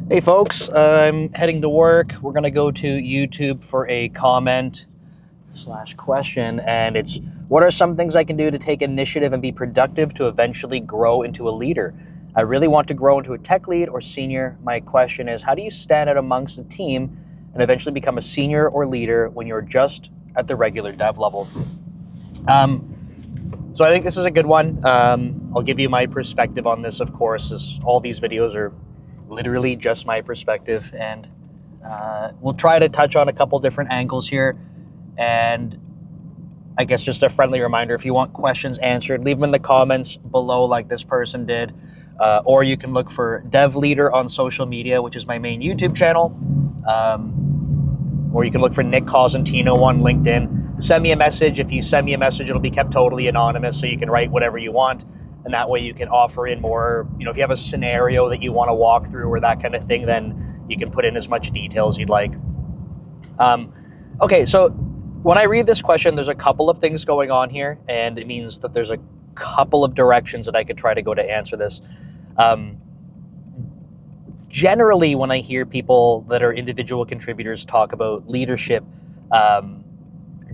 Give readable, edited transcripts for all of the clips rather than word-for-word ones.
Hey folks, I'm heading to work. We're gonna go to YouTube for a comment slash question, and it's what are some things I can do to take initiative and be productive to eventually grow into a leader? I really want to grow into a tech lead or senior. My question is, how do you stand out amongst the team and eventually become a senior or leader when you're just at the regular dev level? So I think this is a good one. I'll give you my perspective on this, of course, as all these videos are literally just my perspective, and we'll try to touch on a couple different angles here. And I guess just a friendly reminder, if you want questions answered, leave them in the comments below like this person did. Or you can look for Dev Leader on social media, which is my main YouTube channel. Or you can look for Nick Cosentino on LinkedIn. Send me a message. If you send me a message, it'll be kept totally anonymous, so you can write whatever you want. And that way you can offer in more, if you have a scenario that you want to walk through or that kind of thing, then you can put in as much detail as you'd like. Okay, so when I read this question, there's a couple of things going on here, and it means that there's a couple of directions that I could try to go to answer this. Generally, when I hear people that are individual contributors talk about leadership,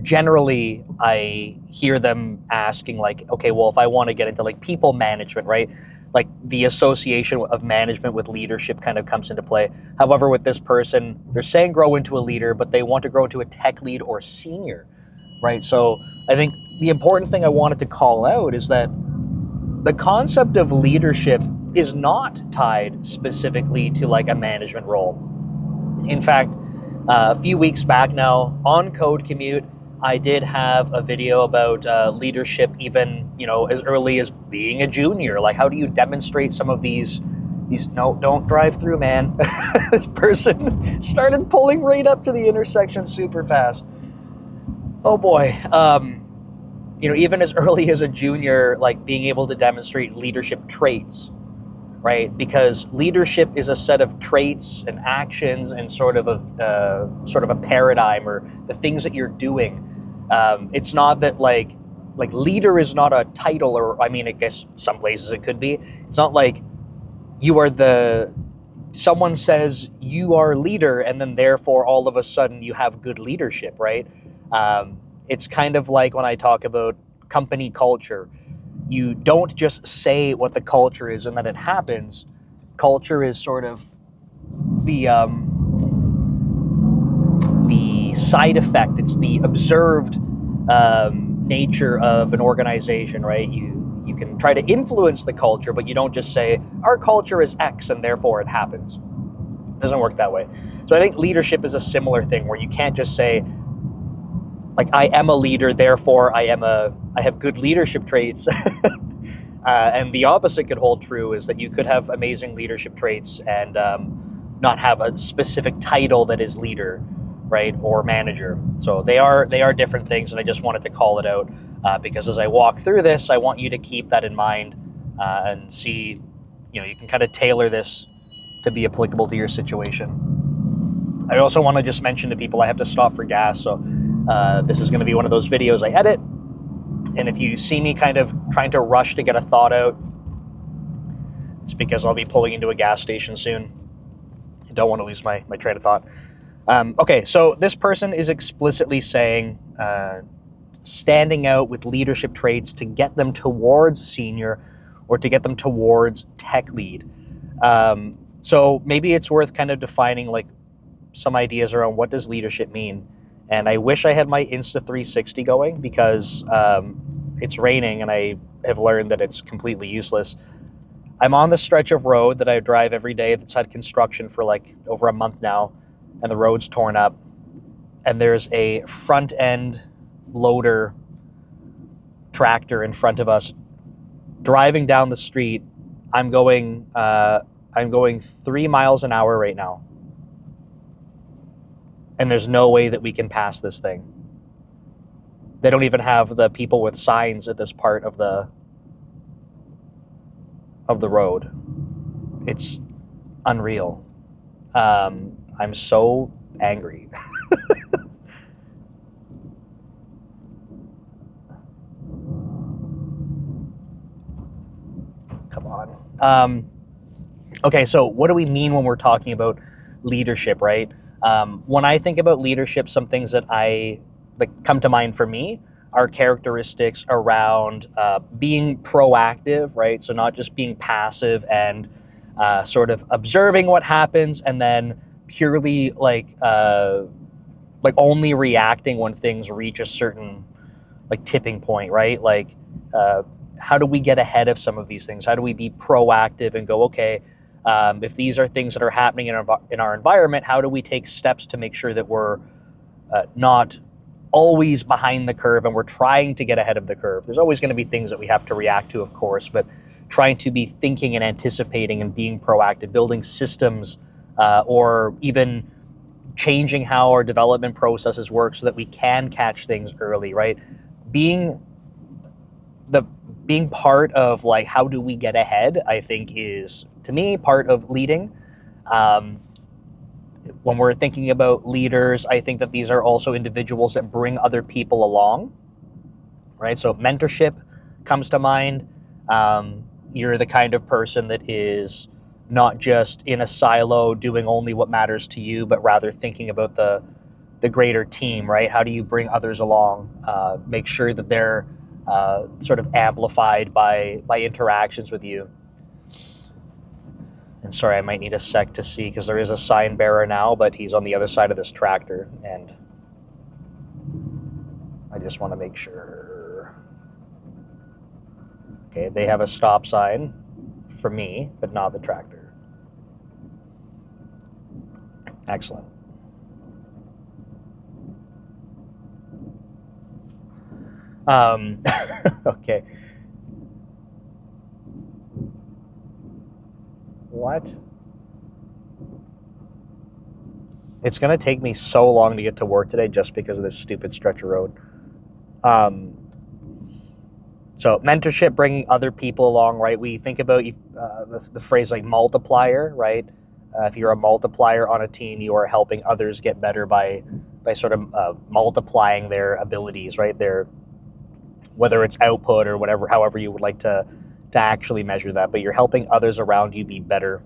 generally I hear them asking like, okay, well, if I want to get into like people management, right? Like the association of management with leadership kind of comes into play. However, with this person, they're saying grow into a leader, but they want to grow into a tech lead or senior, right? So I think the important thing I wanted to call out is that the concept of leadership is not tied specifically to like a management role. In fact, a few weeks back now on Code Commute, I did have a video about leadership, even as early as being a junior. Like, how do you demonstrate some of these? No, don't drive through, man. This person started pulling right up to the intersection super fast. Oh boy. Even as early as a junior, like being able to demonstrate leadership traits, right? Because leadership is a set of traits and actions and sort of a paradigm or the things that you're doing. It's not that like leader is not a title, or I mean, I guess some places it could be. It's not like you are someone says you are leader and then therefore all of a sudden you have good leadership, right? It's kind of like when I talk about company culture. You don't just say what the culture is and then it happens. Culture is sort of the side effect. It's the observed nature of an organization, right? You can try to influence the culture, but you don't just say our culture is X and therefore it happens. It doesn't work that way. So I think leadership is a similar thing where you can't just say like I am a leader, therefore I have good leadership traits. And the opposite could hold true, is that you could have amazing leadership traits and not have a specific title that is leader, right, or manager. So they are different things, and I just wanted to call it out because as I walk through this, I want you to keep that in mind and see, you can kind of tailor this to be applicable to your situation. I also want to just mention to people I have to stop for gas, so this is going to be one of those videos I edit. And if you see me kind of trying to rush to get a thought out, it's because I'll be pulling into a gas station soon. I don't want to lose my train of thought. Okay, so this person is explicitly saying standing out with leadership traits to get them towards senior or to get them towards tech lead. So maybe it's worth kind of defining like some ideas around what does leadership mean. And I wish I had my Insta360 going because it's raining and I have learned that it's completely useless. I'm on the stretch of road that I drive every day that's had construction for like over a month now, and the road's torn up. And there's a front end loader tractor in front of us driving down the street. I'm going 3 miles an hour right now. And there's no way that we can pass this thing. They don't even have the people with signs at this part of the road. It's unreal. I'm so angry. Come on. Okay, so what do we mean when we're talking about leadership, right? When I think about leadership, some things that I like come to mind for me are characteristics around being proactive, right? So not just being passive and sort of observing what happens and then purely like only reacting when things reach a certain like tipping point, right? Like, uh, how do we get ahead of some of these things? How do we be proactive and go, okay, if these are things that are happening in our environment, how do we take steps to make sure that we're not always behind the curve and we're trying to get ahead of the curve? There's always going to be things that we have to react to, of course, but trying to be thinking and anticipating and being proactive, building systems, or even changing how our development processes work so that we can catch things early, right? Being the being part of like how do we get ahead, I think is to me part of leading. Um, when we're thinking about leaders, I think that these are also individuals that bring other people along, right? So mentorship comes to mind. You're the kind of person that is not just in a silo doing only what matters to you, but rather thinking about the greater team, right? How do you bring others along? Make sure that they're sort of amplified by interactions with you. And sorry, I might need a sec to see because there is a sign bearer now, but he's on the other side of this tractor, and I just want to make sure. Okay, they have a stop sign for me, but not the tractor. Excellent. Okay. What? It's going to take me so long to get to work today just because of this stupid stretch of road. So mentorship, bringing other people along, right? We think about the phrase like multiplier, right? If you're a multiplier on a team, you are helping others get better by sort of multiplying their abilities, right? Their whether it's output or whatever, however you would like to actually measure that, but you're helping others around you be better.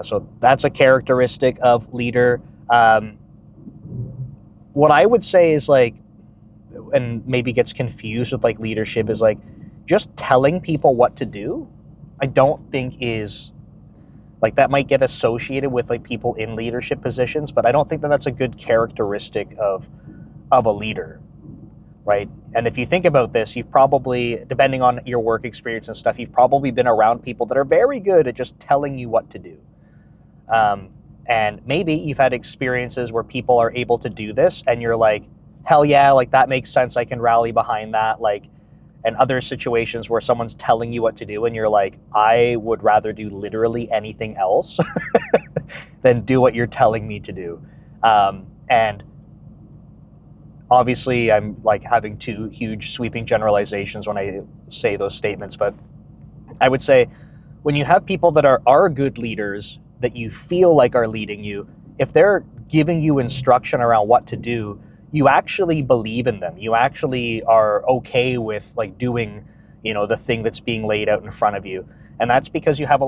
So that's a characteristic of leader. What I would say is like, and maybe gets confused with like leadership is like just telling people what to do. I don't think is like that might get associated with like people in leadership positions, but I don't think that that's a good characteristic of a leader, right? And if you think about this, you've probably, depending on your work experience and stuff, you've probably been around people that are very good at just telling you what to do. And maybe you've had experiences where people are able to do this and you're like, hell yeah, like that makes sense. I can rally behind that. Like, and other situations where someone's telling you what to do and you're like, I would rather do literally anything else than do what you're telling me to do. And obviously I'm like having two huge sweeping generalizations when I say those statements, but I would say when you have people that are good leaders that you feel like are leading you, if they're giving you instruction around what to do, you actually believe in them. You actually are okay with like doing, the thing that's being laid out in front of you. And that's because you have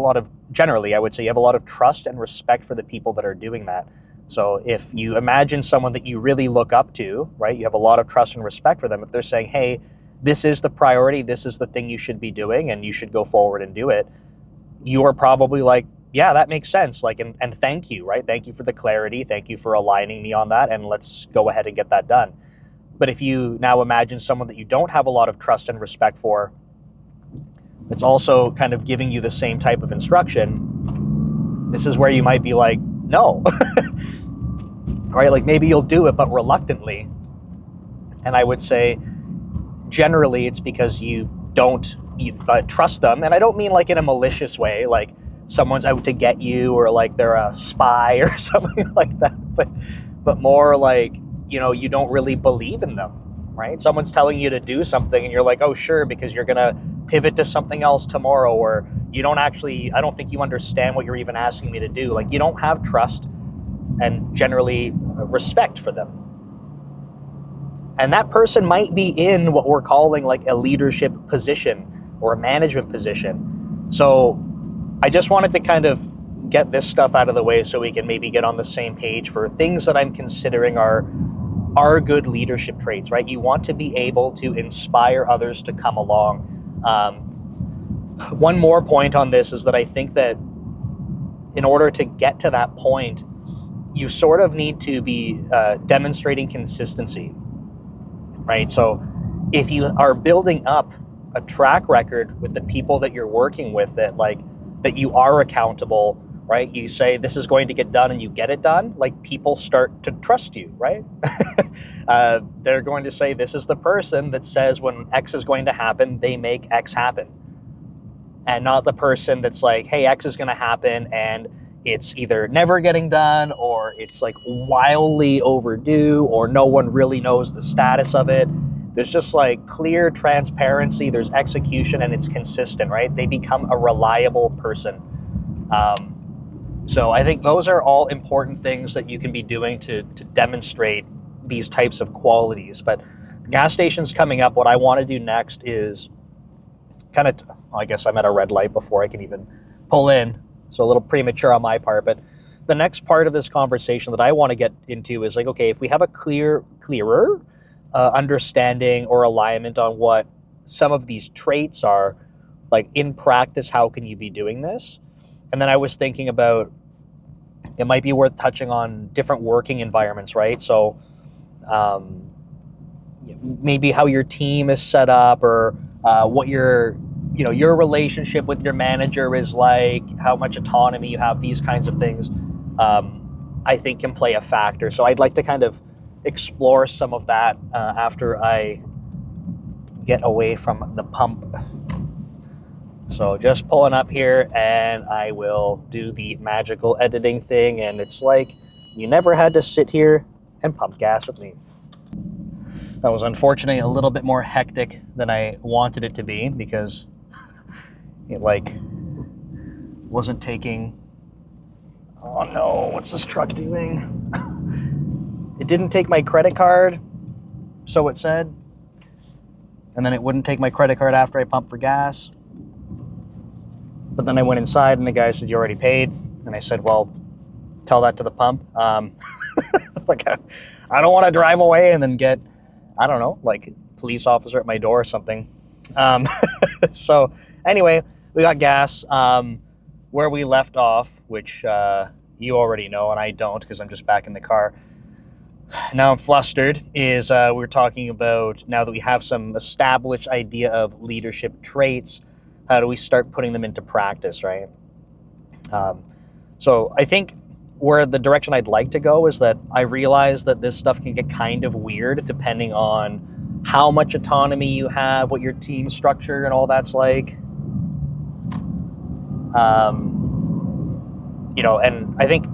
generally, I would say you have a lot of trust and respect for the people that are doing that. So if you imagine someone that you really look up to, right, you have a lot of trust and respect for them. If they're saying, hey, this is the priority, this is the thing you should be doing, and you should go forward and do it, you are probably like, yeah, that makes sense. Like, and thank you, right? Thank you for the clarity. Thank you for aligning me on that. And let's go ahead and get that done. But if you now imagine someone that you don't have a lot of trust and respect for, it's also kind of giving you the same type of instruction, this is where you might be like, no, right? Like maybe you'll do it, but reluctantly. And I would say generally it's because you don't trust them. And I don't mean like in a malicious way, like someone's out to get you or like they're a spy or something like that, but more like, you don't really believe in them, right? Someone's telling you to do something and you're like, oh sure, because you're gonna pivot to something else tomorrow, or I don't think you understand what you're even asking me to do. Like you don't have trust and generally respect for them. And that person might be in what we're calling like a leadership position or a management position. So I just wanted to kind of get this stuff out of the way so we can maybe get on the same page for things that I'm considering are good leadership traits, right? You want to be able to inspire others to come along. One more point on this is that I think that in order to get to that point, you sort of need to be demonstrating consistency, right? So if you are building up a track record with the people that you're working with that you are accountable, right? You say this is going to get done and you get it done, like people start to trust you, right? They're going to say this is the person that says when X is going to happen, they make X happen. And not the person that's like, hey, X is going to happen and it's either never getting done or it's like wildly overdue or no one really knows the status of it. There's just like clear transparency, there's execution, and it's consistent, right? They become a reliable person. So I think those are all important things that you can be doing to demonstrate these types of qualities. But gas station's coming up. What I want to do next is kind of, I guess I'm at a red light before I can even pull in. So a little premature on my part, but the next part of this conversation that I want to get into is like, okay, if we have a clearer understanding or alignment on what some of these traits are, like in practice, how can you be doing this? And then I was thinking about, it might be worth touching on different working environments, right? So maybe how your team is set up, or what your relationship with your manager is like, how much autonomy you have, these kinds of things, I think can play a factor. So I'd like to kind of explore some of that after I get away from the pump. So just pulling up here and I will do the magical editing thing, and it's like you never had to sit here and pump gas with me. That was unfortunately a little bit more hectic than I wanted it to be because it like wasn't taking, oh no, what's this truck doing? It didn't take my credit card, so it said, and then it wouldn't take my credit card after I pumped for gas. But then I went inside and the guy said, you already paid. And I said, well, tell that to the pump. Like, I don't want to drive away and then get, I don't know, like police officer at my door or something. So anyway, we got gas. Where we left off, which you already know and I don't because I'm just back in the car. Now I'm flustered, is we're talking about, now that we have some established idea of leadership traits, how do we start putting them into practice, right? So I think where the direction I'd like to go is that I realize that this stuff can get kind of weird depending on how much autonomy you have, what your team structure and all that's like. And I think,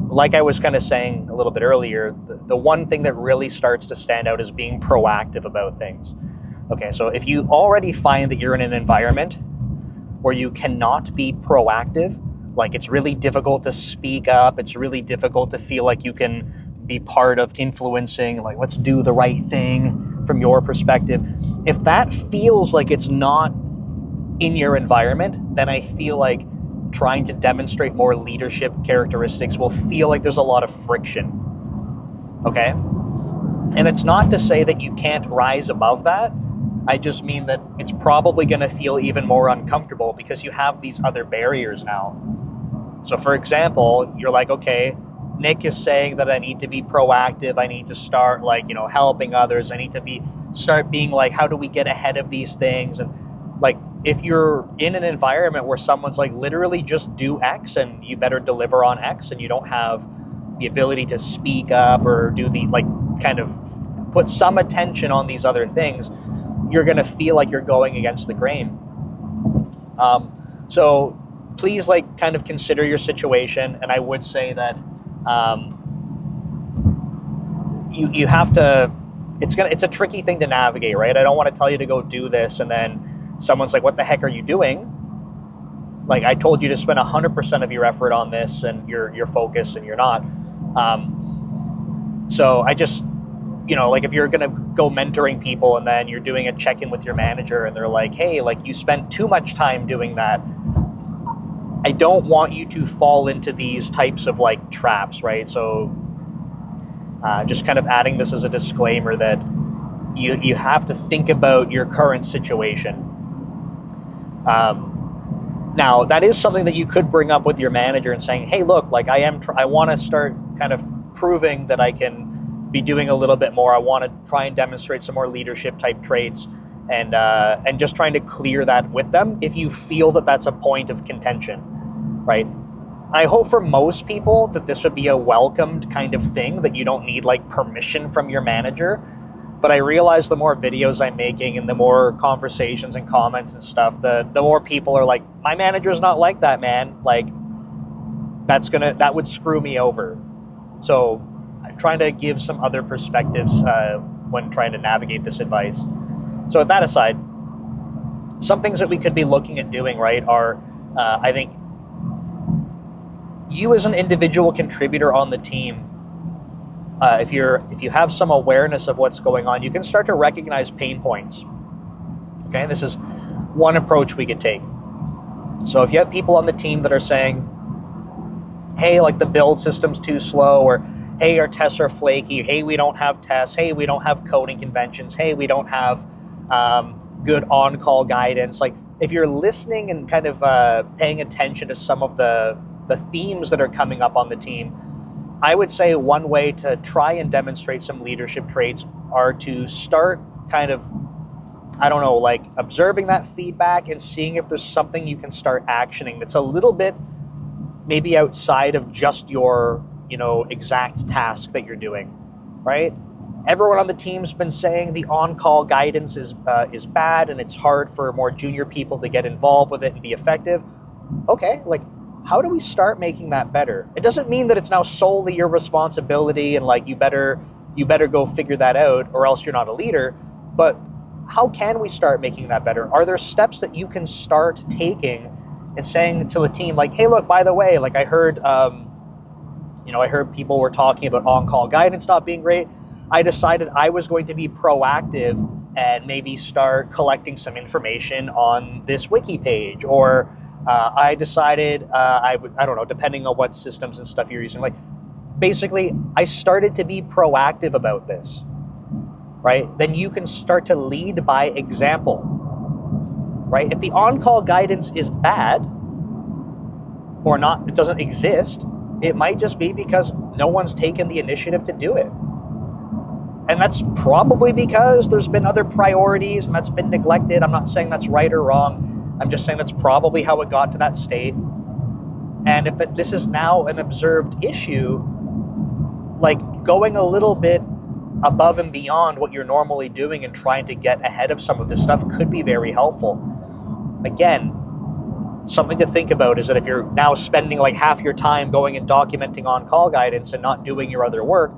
like I was kind of saying a little bit earlier, the one thing that really starts to stand out is being proactive about things. Okay, so if you already find that you're in an environment where you cannot be proactive, like it's really difficult to speak up, it's really difficult to feel like you can be part of influencing, like let's do the right thing from your perspective. If that feels like it's not in your environment, then I feel like trying to demonstrate more leadership characteristics will feel like there's a lot of friction, okay? And it's not to say that you can't rise above that. I just mean that it's probably going to feel even more uncomfortable because you have these other barriers now. So for example, you're like, okay, Nick is saying that I need to be proactive. I need to start helping others. I need to start being like, how do we get ahead of these things? And like, if you're in an environment where someone's like, literally just do X and you better deliver on X, and you don't have the ability to speak up or do the kind of put some attention on these other things, you're going to feel like you're going against the grain. So please kind of consider your situation. And I would say that you have to, it's a tricky thing to navigate, right? I don't want to tell you to go do this and then someone's like, what the heck are you doing? Like, I told you to spend 100% of your effort on this and your focus, and you're not. So I just, if you're going to go mentoring people and then you're doing a check-in with your manager and they're like, hey, you spent too much time doing that. I don't want you to fall into these types of like traps, right? So just kind of adding this as a disclaimer that you have to think about your current situation. Now, that is something that you could bring up with your manager and saying, hey, look, like I want to start kind of proving that I can be doing a little bit more. I want to try and demonstrate some more leadership type traits, and just trying to clear that with them if you feel that that's a point of contention, right? I hope for most people that this would be a welcomed kind of thing, that you don't need like permission from your manager. But I realize the more videos I'm making and the more conversations and comments and stuff, the more people are like, my manager's not like that, man. Like, that would screw me over. So I'm trying to give some other perspectives when trying to navigate this advice. So with that aside, some things that we could be looking at doing, right, are I think you as an individual contributor on the team, if you have some awareness of what's going on, you can start to recognize pain points. Okay, this is one approach we could take. So if you have people on the team that are saying, hey, like the build system's too slow, or hey, our tests are flaky, hey, we don't have tests, hey, we don't have coding conventions, hey, we don't have good on-call guidance. Like, if you're listening and kind of paying attention to some of the themes that are coming up on the team, I would say one way to try and demonstrate some leadership traits are to start kind of, I don't know, like observing that feedback and seeing if there's something you can start actioning that's a little bit maybe outside of just your, exact task that you're doing, right? Everyone on the team's been saying the on-call guidance is bad and it's hard for more junior people to get involved with it and be effective. Okay, like, how do we start making that better? It doesn't mean that it's now solely your responsibility and like you better go figure that out or else you're not a leader. But how can we start making that better? Are there steps that you can start taking and saying to a team like, hey, look, by the way, like I heard people were talking about on-call guidance not being great. I decided I was going to be proactive and maybe start collecting some information on this wiki page, or I decided I don't know, depending on what systems and stuff you're using. Like, basically, I started to be proactive about this, right? Then you can start to lead by example, right? If the on-call guidance is bad or not, it doesn't exist, it might just be because no one's taken the initiative to do it. And that's probably because there's been other priorities and that's been neglected. I'm not saying that's right or wrong. I'm just saying that's probably how it got to that state. And if this is now an observed issue, like going a little bit above and beyond what you're normally doing and trying to get ahead of some of this stuff could be very helpful. Again, something to think about is that if you're now spending like half your time going and documenting on-call guidance and not doing your other work,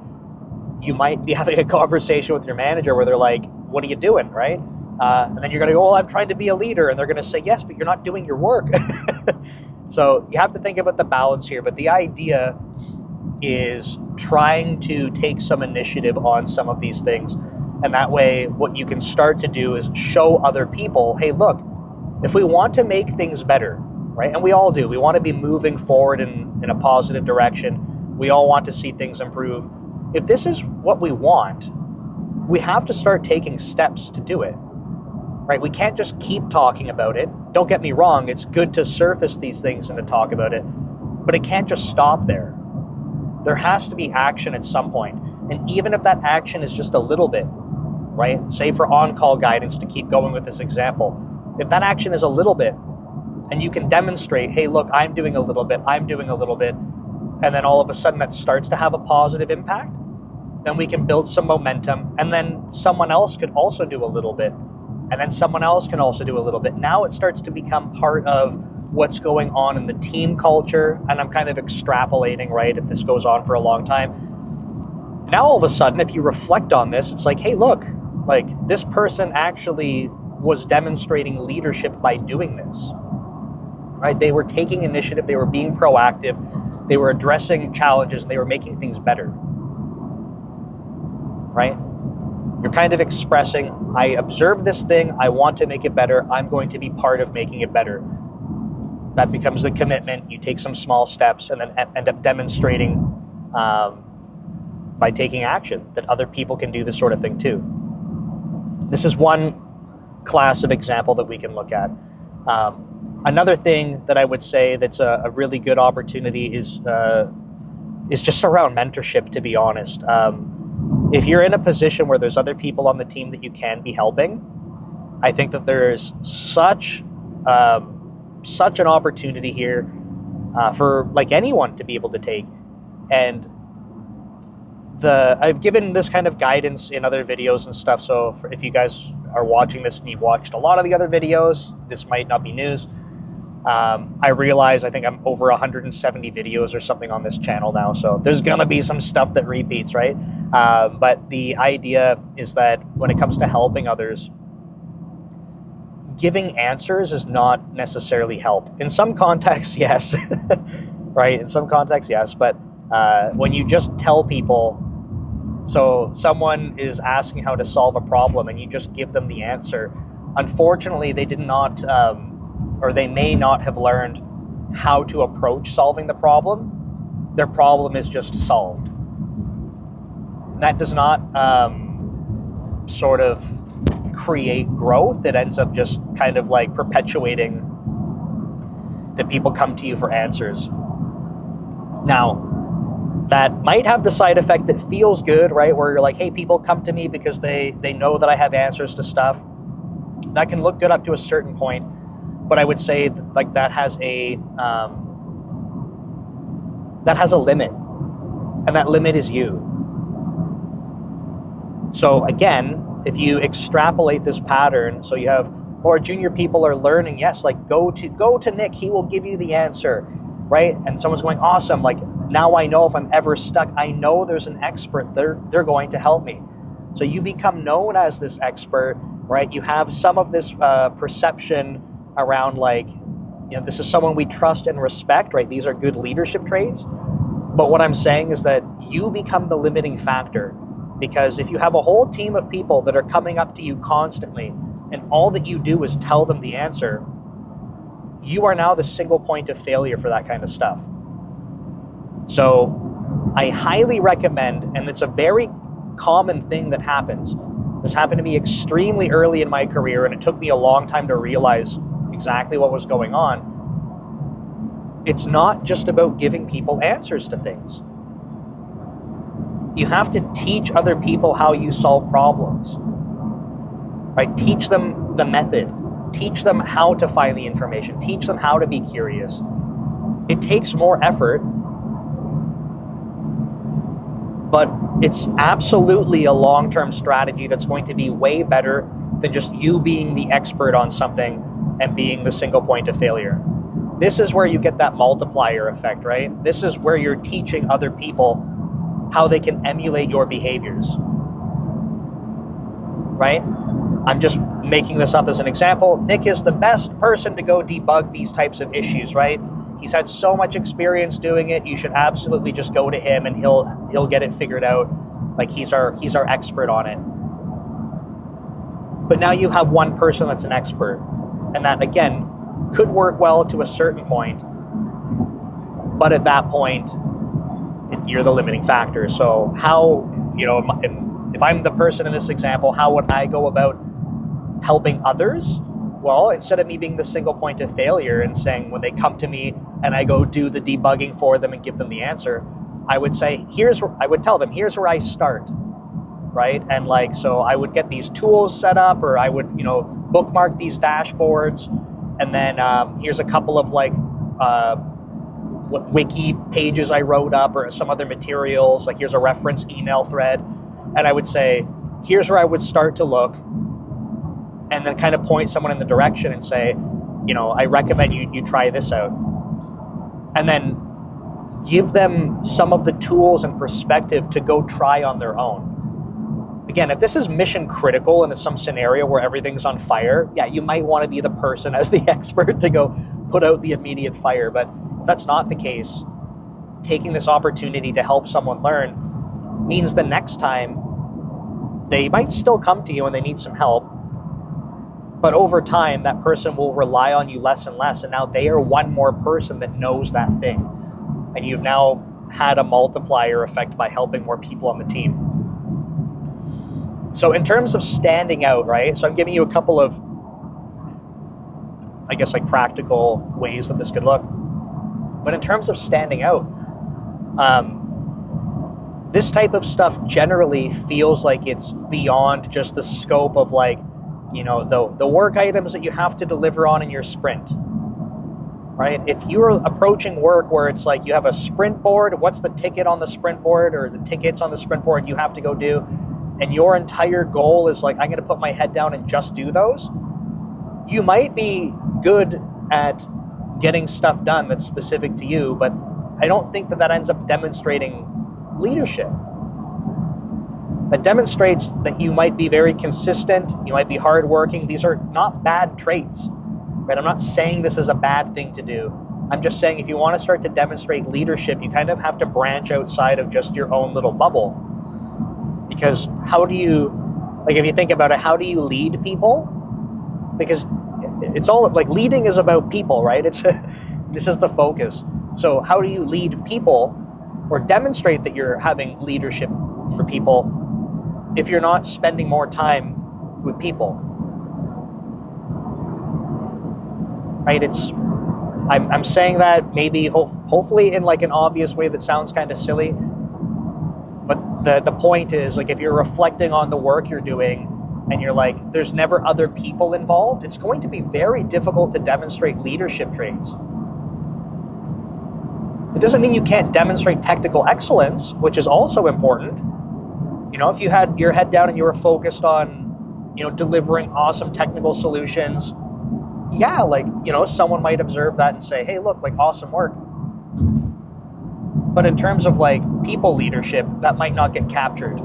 you might be having a conversation with your manager where they're like, what are you doing, right? And then you're going to go, well, I'm trying to be a leader. And they're going to say, yes, but you're not doing your work. So you have to think about the balance here. But the idea is trying to take some initiative on some of these things. And that way, what you can start to do is show other people, hey, look, if we want to make things better, right? And we all do. We want to be moving forward in a positive direction. We all want to see things improve. If this is what we want, we have to start taking steps to do it, right? We can't just keep talking about it. Don't get me wrong, it's good to surface these things and to talk about it, but it can't just stop there. There has to be action at some point. And even if that action is just a little bit, right? Say for on-call guidance, to keep going with this example, if that action is a little bit, and you can demonstrate, hey, look, I'm doing a little bit, and then all of a sudden that starts to have a positive impact, then we can build some momentum, and then someone else could also do a little bit, and then someone else can also do a little bit. Now it starts to become part of what's going on in the team culture, and I'm kind of extrapolating, right, if this goes on for a long time. Now all of a sudden, if you reflect on this, it's like, hey, look, like this person actually was demonstrating leadership by doing this, right? They were taking initiative, they were being proactive, they were addressing challenges, they were making things better, right? You're kind of expressing, I observe this thing, I want to make it better, I'm going to be part of making it better. that becomes the commitment. You take some small steps and then end up demonstrating by taking action that other people can do this sort of thing too. This is one class of example that we can look at. Another thing that I would say that's a really good opportunity is just around mentorship, to be honest. If you're in a position where there's other people on the team that you can be helping, I think that there's such an opportunity here for like anyone to be able to take. And I've given this kind of guidance in other videos and stuff, so if you guys are watching this and you've watched a lot of the other videos, this might not be news. I realize I think I'm over 170 videos or something on this channel now, so there's gonna be some stuff that repeats, right? But the idea is that when it comes to helping others, giving answers is not necessarily help. In some contexts, yes, right? In some contexts, yes, but when you just tell people, so someone is asking how to solve a problem and you just give them the answer, unfortunately they did not, or they may not have learned how to approach solving the problem. Their problem is just solved. That does not sort of create growth. It ends up just kind of like perpetuating that people come to you for answers. Now, that might have the side effect that feels good, right? Where you're like, hey, people come to me because they know that I have answers to stuff. That can look good up to a certain point, but I would say like that has a limit, and that limit is you. So again, if you extrapolate this pattern, so you have more junior people are learning, yes, like go to Nick, he will give you the answer, right? And someone's going, awesome, like now I know if I'm ever stuck, I know there's an expert, they're going to help me. So you become known as this expert, right? You have some of this perception around like, you know, this is someone we trust and respect, right? These are good leadership traits. But what I'm saying is that you become the limiting factor, because if you have a whole team of people that are coming up to you constantly and all that you do is tell them the answer, you are now the single point of failure for that kind of stuff. So I highly recommend, and it's a very common thing that happens. This happened to me extremely early in my career, and it took me a long time to realize exactly what was going on. It's not just about giving people answers to things. You have to teach other people how you solve problems, right? Teach them the method. Teach them how to find the information. Teach them how to be curious. It takes more effort, but it's absolutely a long-term strategy that's going to be way better than just you being the expert on something and being the single point of failure. This is where you get that multiplier effect, right? This is where you're teaching other people how they can emulate your behaviors, right? I'm just making this up as an example. Nick is the best person to go debug these types of issues, right? He's had so much experience doing it. You should absolutely just go to him and he'll get it figured out. Like he's our expert on it. But now you have one person that's an expert, and that again could work well to a certain point, but at that point you're the limiting factor. So how, you know, if I'm the person in this example, how would I go about helping others? Well, instead of me being the single point of failure and saying when they come to me and I go do the debugging for them and give them the answer, I would say, I would tell them, here's where I start, right? And like, so I would get these tools set up, or I would, you know, bookmark these dashboards, and then here's a couple of like what wiki pages I wrote up, or some other materials, like here's a reference email thread, and I would say, here's where I would start to look, and then kind of point someone in the direction and say, you know, I recommend you try this out. And then give them some of the tools and perspective to go try on their own. Again, if this is mission critical and it's some scenario where everything's on fire, yeah, you might want to be the person as the expert to go put out the immediate fire. But if that's not the case, taking this opportunity to help someone learn means the next time they might still come to you and they need some help, But over time, that person will rely on you less and less, and now they are one more person that knows that thing. And you've now had a multiplier effect by helping more people on the team. So in terms of standing out, right? So I'm giving you a couple of, I guess, like practical ways that this could look. But in terms of standing out, this type of stuff generally feels like it's beyond just the scope of like, the work items that you have to deliver on in your sprint, right? If you're approaching work where it's like you have a sprint board, what's the ticket on the sprint board or the tickets on the sprint board you have to go do, and your entire goal is like, I'm going to put my head down and just do those, you might be good at getting stuff done that's specific to you, but I don't think that ends up demonstrating leadership. That demonstrates that you might be very consistent, you might be hardworking. These are not bad traits, right? I'm not saying this is a bad thing to do. I'm just saying if you want to start to demonstrate leadership, you kind of have to branch outside of just your own little bubble. Because how do you, like if you think about it, how do you lead people? Because it's all, like leading is about people, right? This is the focus. So how do you lead people or demonstrate that you're having leadership for people if you're not spending more time with people? Right? I'm saying that maybe hopefully in like an obvious way that sounds kind of silly, but the point is, like, if you're reflecting on the work you're doing and you're like, there's never other people involved, it's going to be very difficult to demonstrate leadership traits. It doesn't mean you can't demonstrate technical excellence, which is also important. If you had your head down and you were focused on, delivering awesome technical solutions, yeah, like, someone might observe that and say, hey, look, like awesome work. But in terms of like people leadership, that might not get captured.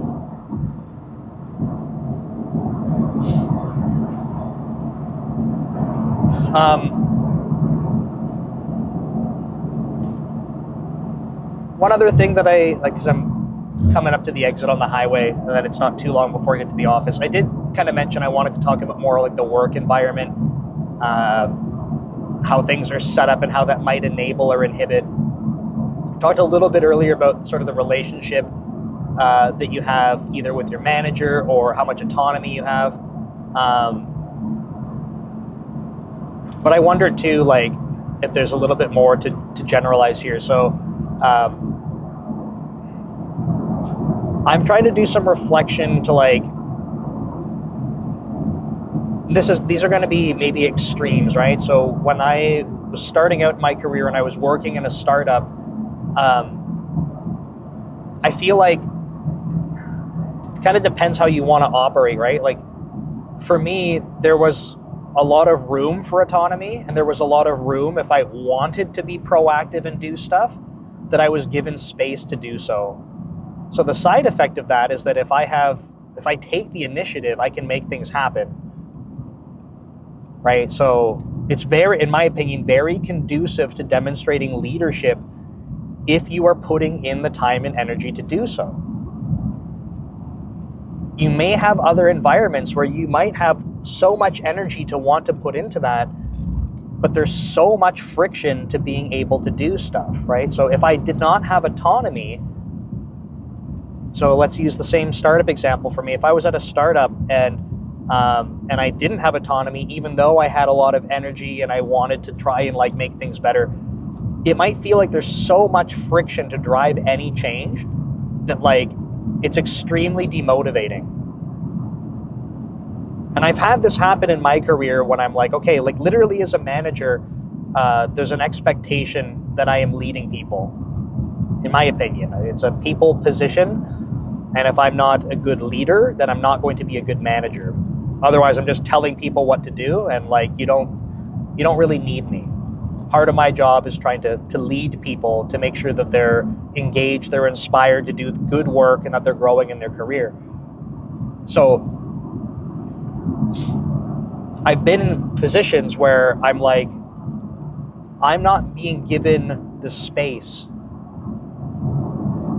One other thing that I like, because I'm coming up to the exit on the highway and then it's not too long before I get to the office, I did kind of mention I wanted to talk about more like the work environment, how things are set up and how that might enable or inhibit. Talked a little bit earlier about sort of the relationship that you have either with your manager or how much autonomy you have. But I wondered too, like, if there's a little bit more to generalize here. So I'm trying to do some reflection to like, these are going to be maybe extremes, right? So when I was starting out in my career and I was working in a startup, I feel like it kind of depends how you want to operate, right? Like for me, there was a lot of room for autonomy, and there was a lot of room if I wanted to be proactive and do stuff, that I was given space to do so. So the side effect of that is that if I take the initiative, I can make things happen, right? So it's very, in my opinion, very conducive to demonstrating leadership if you are putting in the time and energy to do so. You may have other environments where you might have so much energy to want to put into that, but there's so much friction to being able to do stuff, right? So if I did not have autonomy, so let's use the same startup example for me. If I was at a startup and I didn't have autonomy, even though I had a lot of energy and I wanted to try and like make things better, it might feel like there's so much friction to drive any change that like it's extremely demotivating. And I've had this happen in my career when I'm like, okay, like literally as a manager, there's an expectation that I am leading people. In my opinion, it's a people position. And if I'm not a good leader, then I'm not going to be a good manager. Otherwise, I'm just telling people what to do, and like you don't really need me. Part of my job is trying to lead people to make sure that they're engaged, they're inspired to do good work, and that they're growing in their career. So I've been in positions where I'm like, I'm not being given the space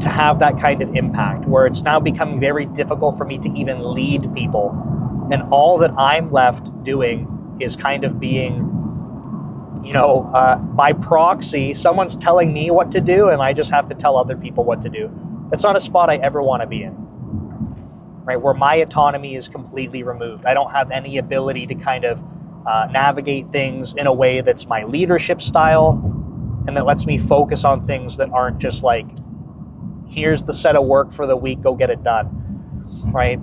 to have that kind of impact, where it's now becoming very difficult for me to even lead people. And all that I'm left doing is kind of being, by proxy, someone's telling me what to do, and I just have to tell other people what to do. That's not a spot I ever want to be in, right? Where my autonomy is completely removed. I don't have any ability to kind of navigate things in a way that's my leadership style, and that lets me focus on things that aren't just like, here's the set of work for the week, go get it done, right?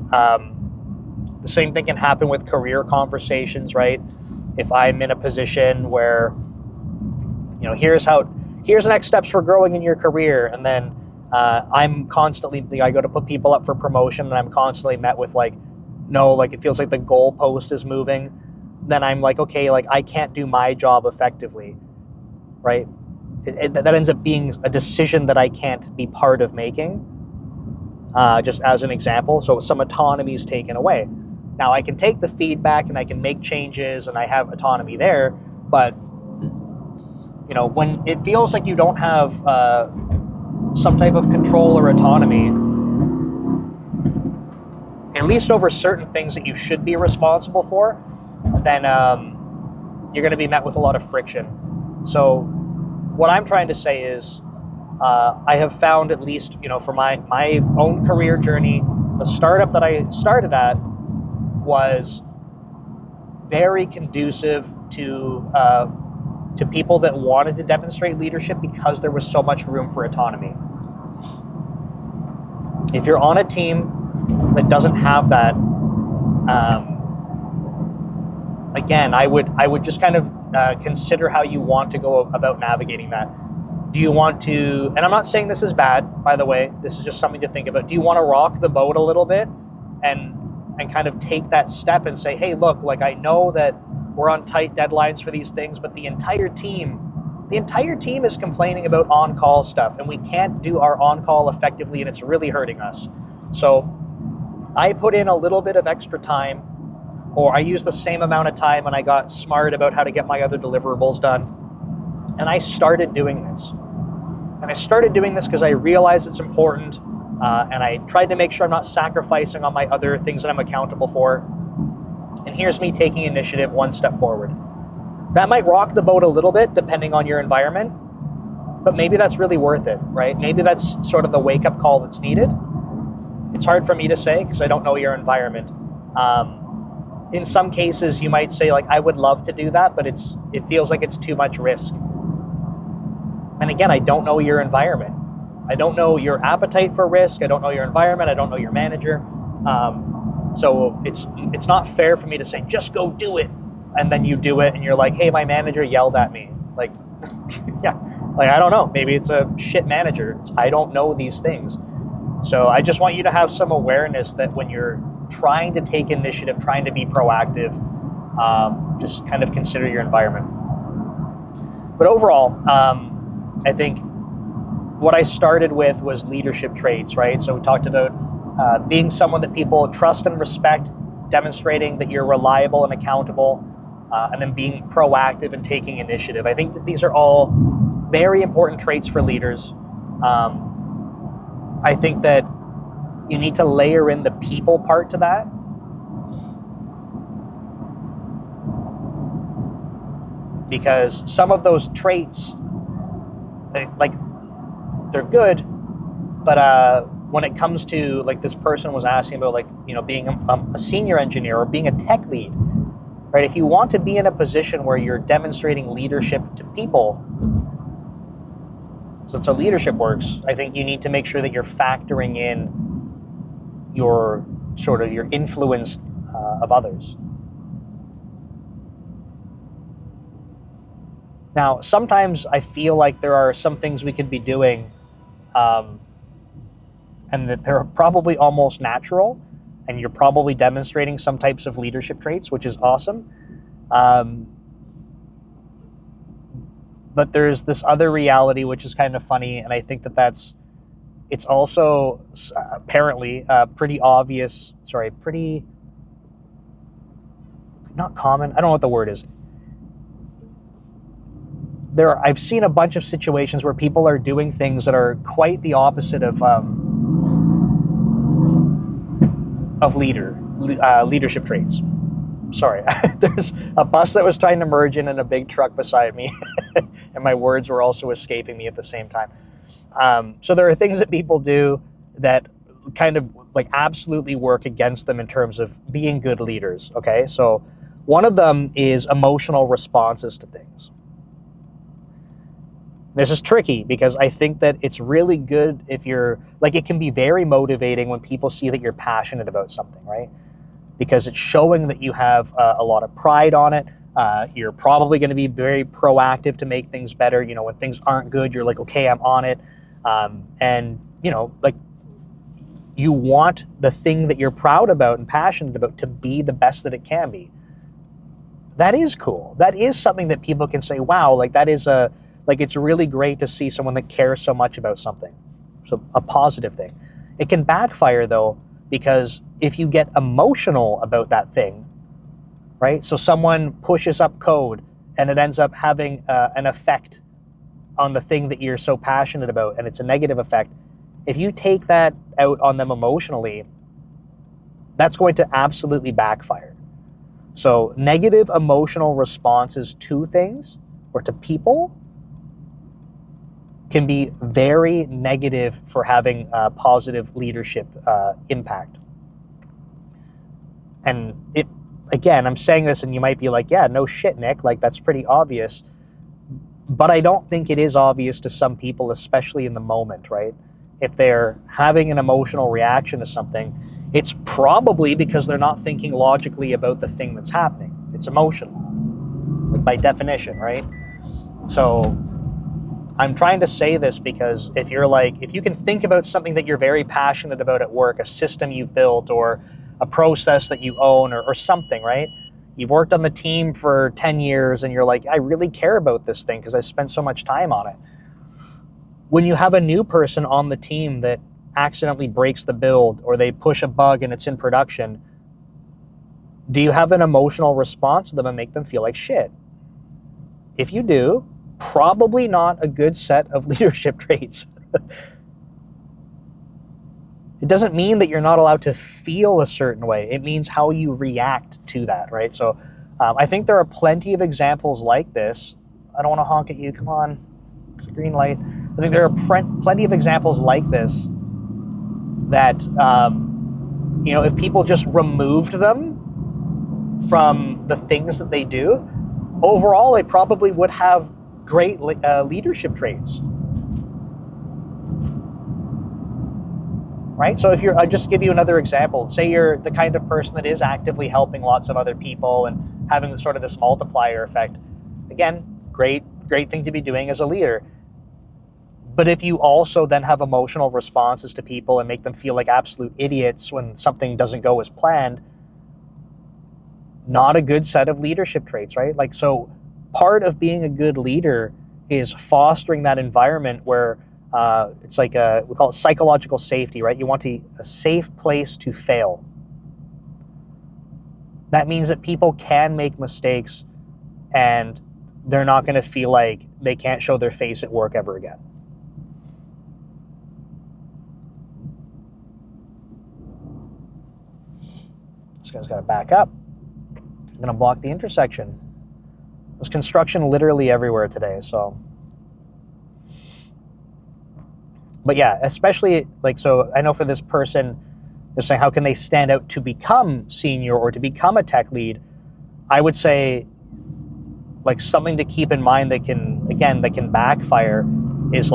The same thing can happen with career conversations, right? If I'm in a position where, here's next steps for growing in your career, and then I go to put people up for promotion, and I'm constantly met with no, it feels like the goalpost is moving. Then I'm like, okay, I can't do my job effectively, right? That ends up being a decision that I can't be part of making, just as an example. So some autonomy is taken away. Now I can take the feedback and I can make changes and I have autonomy there, but when it feels like you don't have some type of control or autonomy, at least over certain things that you should be responsible for, then you're going to be met with a lot of friction. So what I'm trying to say is, I have found, at least for my own career journey, the startup that I started at was very conducive to people that wanted to demonstrate leadership because there was so much room for autonomy. If you're on a team that doesn't have that, again, I would just kind of consider how you want to go about navigating that. Do you want to, and I'm not saying this is bad, by the way, this is just something to think about. Do you want to rock the boat a little bit and kind of take that step and say, hey, look, I know that we're on tight deadlines for these things, but the entire team is complaining about on-call stuff, and we can't do our on-call effectively, and it's really hurting us. So I put in a little bit of extra time, or I used the same amount of time, and I got smart about how to get my other deliverables done. And I started doing this. And I started doing this because I realized it's important, and I tried to make sure I'm not sacrificing on my other things that I'm accountable for. And here's me taking initiative one step forward. That might rock the boat a little bit depending on your environment, but maybe that's really worth it, right? Maybe that's sort of the wake-up call that's needed. It's hard for me to say because I don't know your environment. In some cases, you might say, I would love to do that, but it feels like it's too much risk. And again, I don't know your environment. I don't know your appetite for risk. I don't know your environment. I don't know your manager. So it's not fair for me to say, just go do it. And then you do it and you're like, hey, my manager yelled at me. Yeah, I don't know. Maybe it's a shit manager. I don't know these things. So I just want you to have some awareness that when you're trying to take initiative, trying to be proactive, just kind of consider your environment. But overall, I think what I started with was leadership traits, right? So we talked about being someone that people trust and respect, demonstrating that you're reliable and accountable, and then being proactive and taking initiative. I think that these are all very important traits for leaders. I think that you need to layer in the people part to that. Because some of those traits, they're good, but when it comes to, this person was asking about, being a senior engineer or being a tech lead, right? If you want to be in a position where you're demonstrating leadership to people, so that's how leadership works, I think you need to make sure that you're factoring in your influence of others. Now, sometimes I feel like there are some things we could be doing, and that they're probably almost natural, and you're probably demonstrating some types of leadership traits, which is awesome. But there's this other reality, which is kind of funny, and I think it's also apparently pretty obvious, not common, I don't know what the word is. I've seen a bunch of situations where people are doing things that are quite the opposite of leader. leadership traits. Sorry, there's a bus that was trying to merge in and a big truck beside me, and my words were also escaping me at the same time. So there are things that people do that kind of like absolutely work against them in terms of being good leaders. Okay, so one of them is emotional responses to things. This is tricky because I think that it's really good if you're like, it can be very motivating when people see that you're passionate about something, right? Because it's showing that you have a lot of pride on it. You're probably going to be very proactive to make things better. You know, when things aren't good, you're like, okay, I'm on it. And, you know, like you want the thing that you're proud about and passionate about to be the best that it can be. That is cool. That is something that people can say, wow, like that is like it's really great to see someone that cares so much about something. So a positive thing. It can backfire though, because if you get emotional about that thing, right? So someone pushes up code and it ends up having an effect on the thing that you're so passionate about, and it's a negative effect. If you take that out on them emotionally, that's going to absolutely backfire. So negative emotional responses to things or to people can be very negative for having a positive leadership impact. And it, again, I'm saying this and you might be like, yeah, no shit, Nick, like that's pretty obvious. But I don't think it is obvious to some people, especially in the moment, right? If they're having an emotional reaction to something, it's probably because they're not thinking logically about the thing that's happening. It's emotional, like by definition, right? So I'm trying to say this because if you can think about something that you're very passionate about at work, a system you've built or a process that you own or something, right? You've worked on the team for 10 years and you're like, I really care about this thing because I spent so much time on it. When you have a new person on the team that accidentally breaks the build or they push a bug and it's in production, do you have an emotional response to them and make them feel like shit? If you do, probably not a good set of leadership traits. It doesn't mean that you're not allowed to feel a certain way. It means how you react to that, right? So I think there are plenty of examples like this. I don't want to honk at you. Come on. It's a green light. I think there are plenty of examples like this that, if people just removed them from the things that they do, overall, they probably would have great leadership traits. Right? So if I'll just give you another example. Say you're the kind of person that is actively helping lots of other people and having sort of this multiplier effect. Again, great thing to be doing as a leader. But if you also then have emotional responses to people and make them feel like absolute idiots when something doesn't go as planned, not a good set of leadership traits, right? Like, so part of being a good leader is fostering that environment where it's like we call it psychological safety, right? You want a safe place to fail. That means that people can make mistakes and they're not going to feel like they can't show their face at work ever again. This guy's got to back up. I'm going to block the intersection. There's construction literally everywhere today, so. But yeah, especially so I know for this person, they're saying how can they stand out to become senior or to become a tech lead? I would say something to keep in mind that can backfire is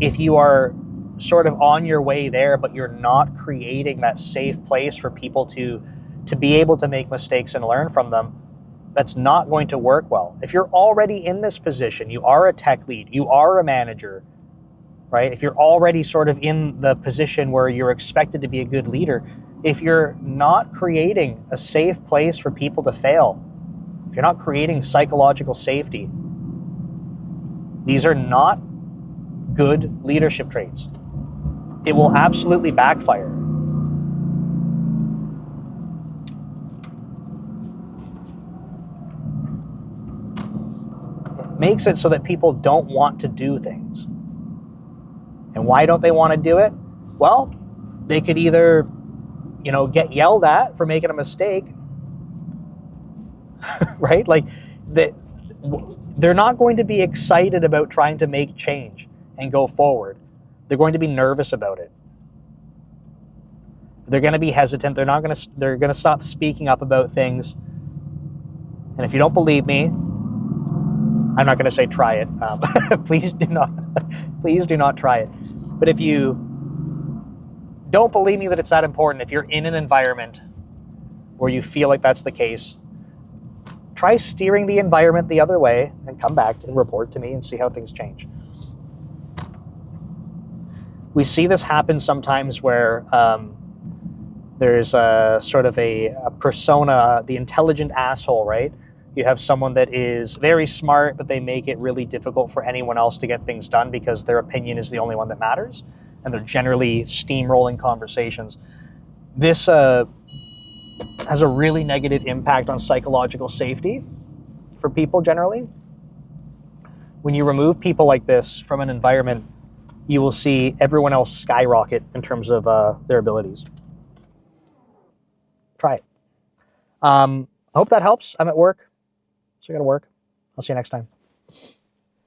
if you are sort of on your way there, but you're not creating that safe place for people to be able to make mistakes and learn from them, that's not going to work well. If you're already in this position, you are a tech lead, you are a manager, right? If you're already sort of in the position where you're expected to be a good leader, if you're not creating a safe place for people to fail, if you're not creating psychological safety, these are not good leadership traits. It will absolutely backfire. It makes it so that people don't want to do things. And why don't they want to do it? Well, they could either, get yelled at for making a mistake, right? Like, they're not going to be excited about trying to make change and go forward. They're going to be nervous about it. They're going to be hesitant. They're going to stop speaking up about things. And if you don't believe me, I'm not going to say try it. Please do not try it. But if you don't believe me that it's that important, if you're in an environment where you feel like that's the case, try steering the environment the other way and come back and report to me and see how things change. We see this happen sometimes where there's a sort of a persona, the intelligent asshole, right? You have someone that is very smart, but they make it really difficult for anyone else to get things done because their opinion is the only one that matters, and they're generally steamrolling conversations. This has a really negative impact on psychological safety for people generally. When you remove people like this from an environment, you will see everyone else skyrocket in terms of their abilities. Try it. I hope that helps. I'm at work, so I gotta work. I'll see you next time.